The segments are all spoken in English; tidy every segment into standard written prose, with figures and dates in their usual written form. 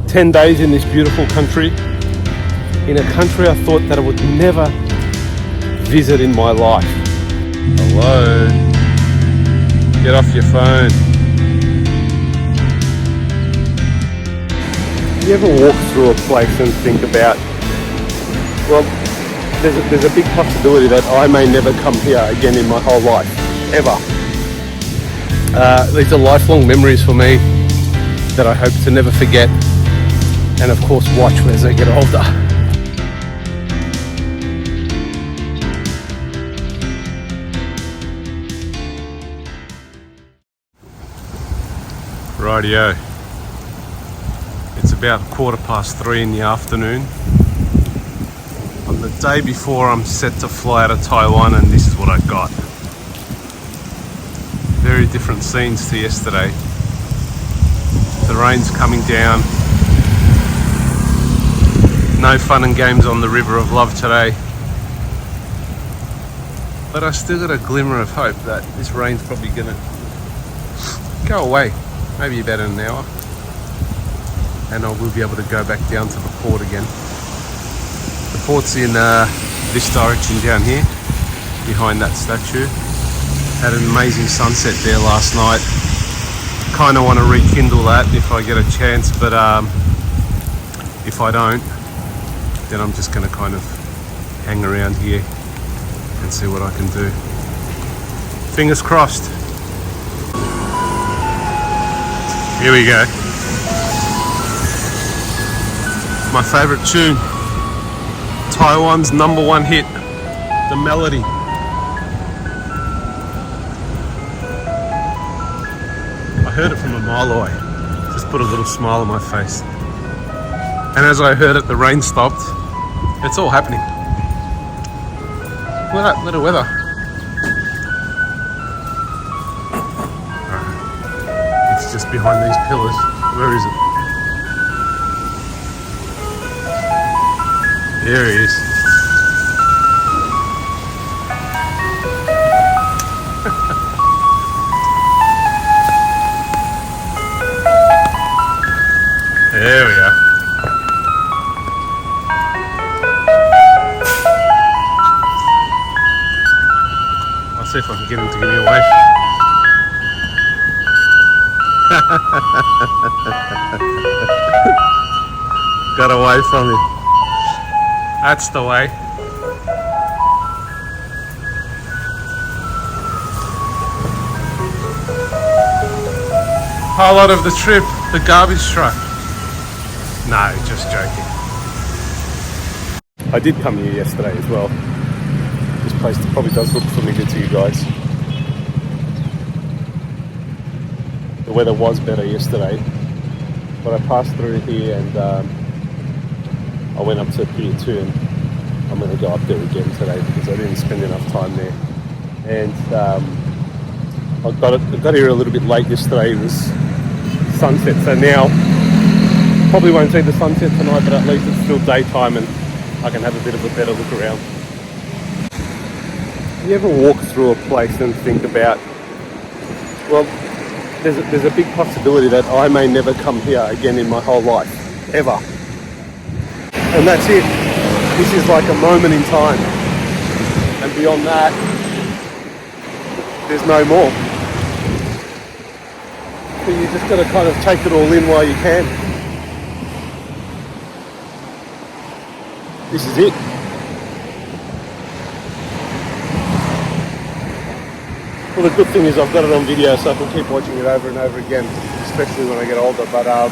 10 days in this beautiful country, in a country I thought that I would never visit in my life. Hello? Get off your phone. You ever walk through a place and think about, well, there's a big possibility that I may never come here again in my whole life, ever. These are lifelong memories for me that I hope to never forget, and of course watch as I get older. Rightio. It's about 3:15 in the afternoon. On the day before I'm set to fly out of Taiwan, and this is what I got. Very different scenes to yesterday. The rain's coming down. No fun and games on the River of Love today. But I still got a glimmer of hope that this rain's probably gonna go away. Maybe about an hour. And I will be able to go back down to the port again. The port's in this direction down here, behind that statue. Had an amazing sunset there last night. Kind of want to rekindle that if I get a chance, but if I don't, then I'm just going to kind of hang around here and see what I can do. Fingers crossed. Here we go. My favourite tune. Taiwan's #1 hit. The melody. I heard it from a mile away. Just put a little smile on my face. And as I heard it, the rain stopped. It's all happening. Look at that little weather. It's just behind these pillars. Where is it? There he is. There we are. I'll see if I can get him to give me a wave. Got away from him. That's the way. Highlight of the trip, the garbage truck. No, just joking. I did come here yesterday as well. This place probably does look familiar to you guys. The weather was better yesterday, but I passed through here and I went up to Pier 2, and I'm going to go up there again today because I didn't spend enough time there. And I got here a little bit late yesterday. It was sunset, so now probably won't see the sunset tonight, but at least it's still daytime and I can have a bit of a better look around. You ever walk through a place and think about, well, there's a big possibility that I may never come here again in my whole life, ever. And that's it. This is like a moment in time. And beyond that, there's no more. So you just got to kind of take it all in while you can. This is it. Well, the good thing is I've got it on video, so I can keep watching it over and over again, especially when I get older. But yeah,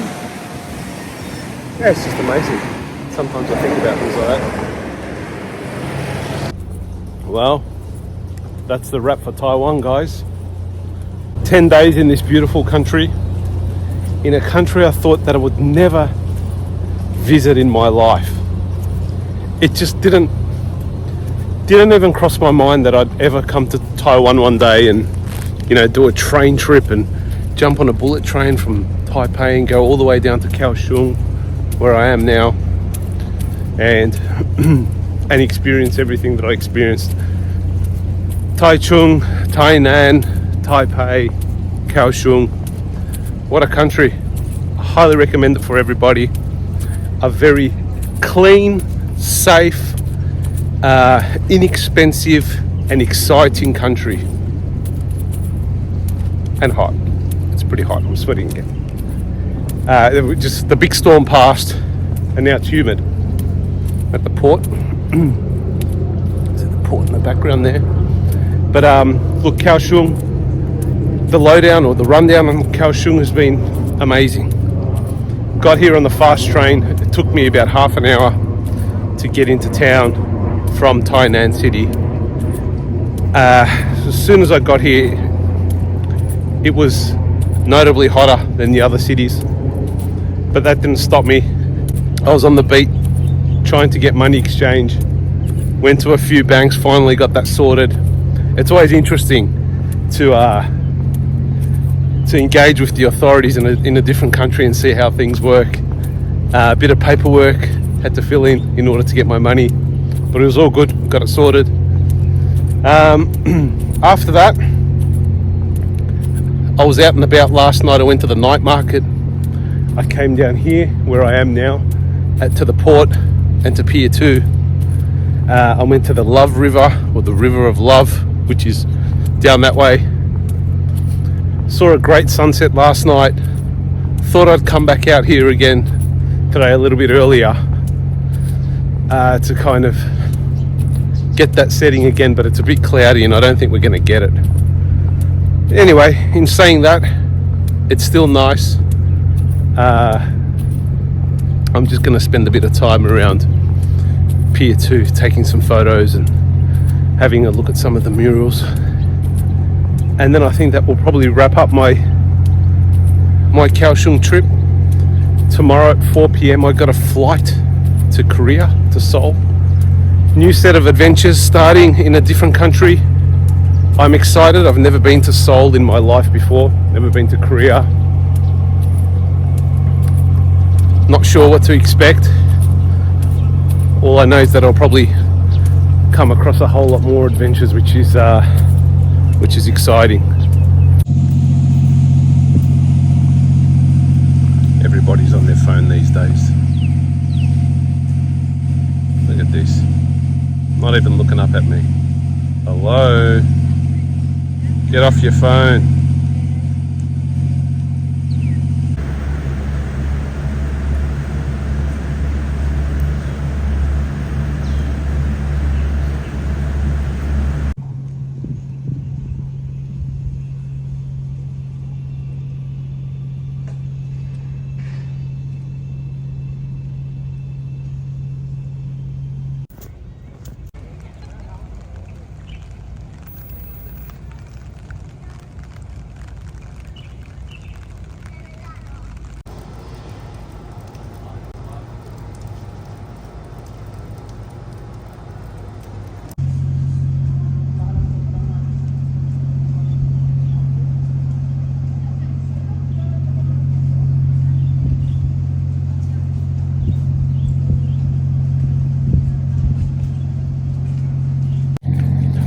it's just amazing. Sometimes I think about things like that. Well, that's the wrap for Taiwan, guys. 10 days in this beautiful country, in a country I thought that I would never visit in my life. It just didn't even cross my mind that I'd ever come to Taiwan one day and, you know, do a train trip and jump on a bullet train from Taipei and go all the way down to Kaohsiung, where I am now, and experience everything that I experienced. Taichung, Tainan, Taipei, Kaohsiung. What a country. I highly recommend it for everybody. a very clean, safe, inexpensive and exciting country. And hot. It's pretty hot. I'm sweating again. Just the big storm passed and now it's humid at the port. There's the port in the background there. But look, Kaohsiung, the lowdown or the rundown on Kaohsiung has been amazing. Got here on the fast train. It took me about half an hour to get into town from Taiwan City. As soon as I got here, it was notably hotter than the other cities, but that didn't stop me. I was on the beat trying to get money exchange, went to a few banks, finally got that sorted. It's always interesting to engage with the authorities in a different country and see how things work. A bit of paperwork had to fill in order to get my money, but it was all good, got it sorted. After that, I was out and about last night. I went to the night market. I came down here where I am now to the port and to Pier 2. I went to the Love River, or the River of Love, which is down that way. Saw a great sunset last night. Thought I'd come back out here again today a little bit earlier to kind of get that setting again, but it's a bit cloudy and I don't think we're going to get it. Anyway, in saying that, it's still nice. I'm just going to spend a bit of time around Pier 2 taking some photos and having a look at some of the murals, and then I think that will probably wrap up my Kaohsiung trip. Tomorrow at 4 p.m. I got a flight to Korea, to Seoul. New set of adventures starting in a different country. I'm excited. I've never been to Seoul in my life before, never been to Korea. Not sure what to expect. All I know is that I'll probably come across a whole lot more adventures, which is exciting. Everybody's on their phone these days. Look at this. Not even looking up at me. Hello? Get off your phone.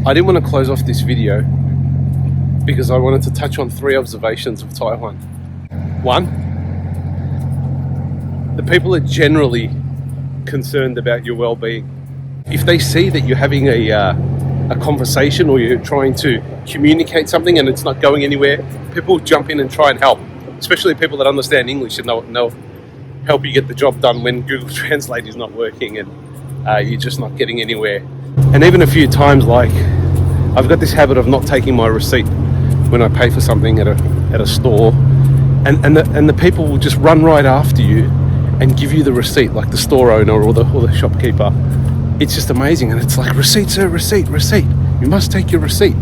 I didn't want to close off this video because I wanted to touch on 3 observations of Taiwan. 1, the people are generally concerned about your well-being. If they see that you're having a conversation or you're trying to communicate something and it's not going anywhere, people jump in and try and help, especially people that understand English and they'll help you get the job done when Google Translate is not working and you're just not getting anywhere. And even a few times, like, I've got this habit of not taking my receipt when I pay for something at a store, and the people will just run right after you and give you the receipt, like the store owner or the shopkeeper. It's just amazing, and it's like, receipt, sir, receipt. You must take your receipt.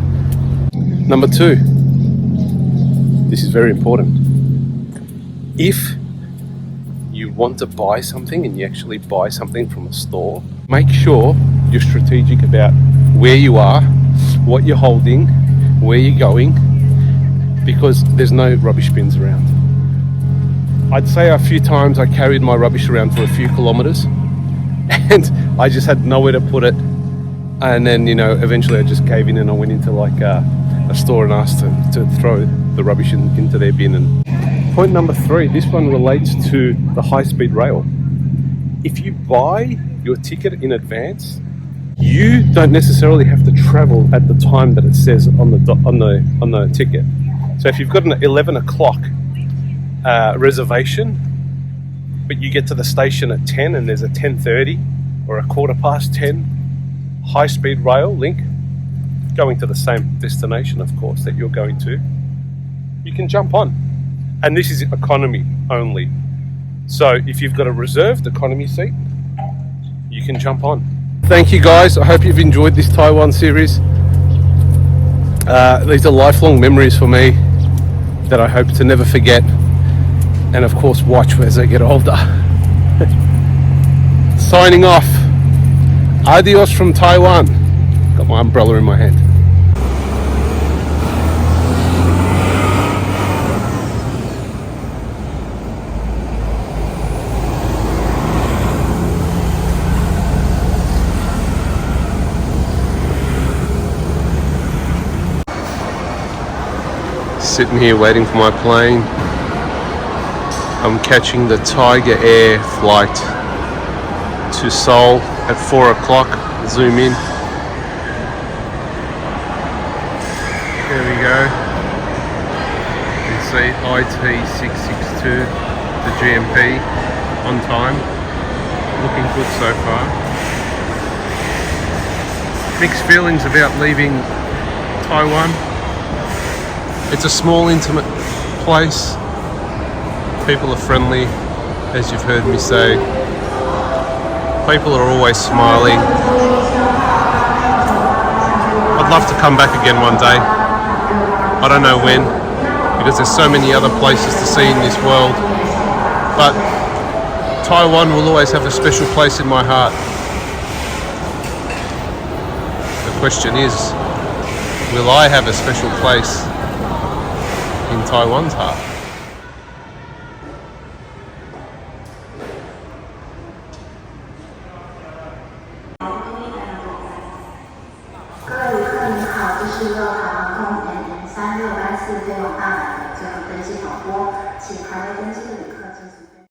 Number 2, this is very important. If you want to buy something and you actually buy something from a store, make sure you're strategic about where you are, what you're holding, where you're going, because there's no rubbish bins around. I'd say a few times I carried my rubbish around for a few kilometers and I just had nowhere to put it, and then eventually I just gave in and I went into like a store and asked to throw the rubbish into their bin. And point number 3, this one relates to the high-speed rail. if you buy your ticket in advance, you don't necessarily have to travel at the time that it says on the ticket. So if you've got an 11 o'clock reservation, but you get to the station at 10 and there's a 10:30 or a 10:15 high-speed rail link going to the same destination, of course, that you're going to, you can jump on. And this is economy only. So if you've got a reserved economy seat, you can jump on. Thank you guys. I hope you've enjoyed this Taiwan series. These are lifelong memories for me that I hope to never forget, and of course watch as I get older. Signing off. Adios from Taiwan. Got my umbrella in my hand. Sitting here waiting for my plane. I'm catching the Tiger Air flight to Seoul at 4 o'clock. Zoom in. There we go. You can see IT662, the GMP, on time. Looking good so far. Mixed feelings about leaving Taiwan. It's a small, intimate place. People are friendly, as you've heard me say. People are always smiling. I'd love to come back again one day. I don't know when, because there's so many other places to see in this world. But Taiwan will always have a special place in my heart. The question is, will I have a special place in Taiwan's heart? N3634飞往大阪的最后登机航班，请还未登机的旅客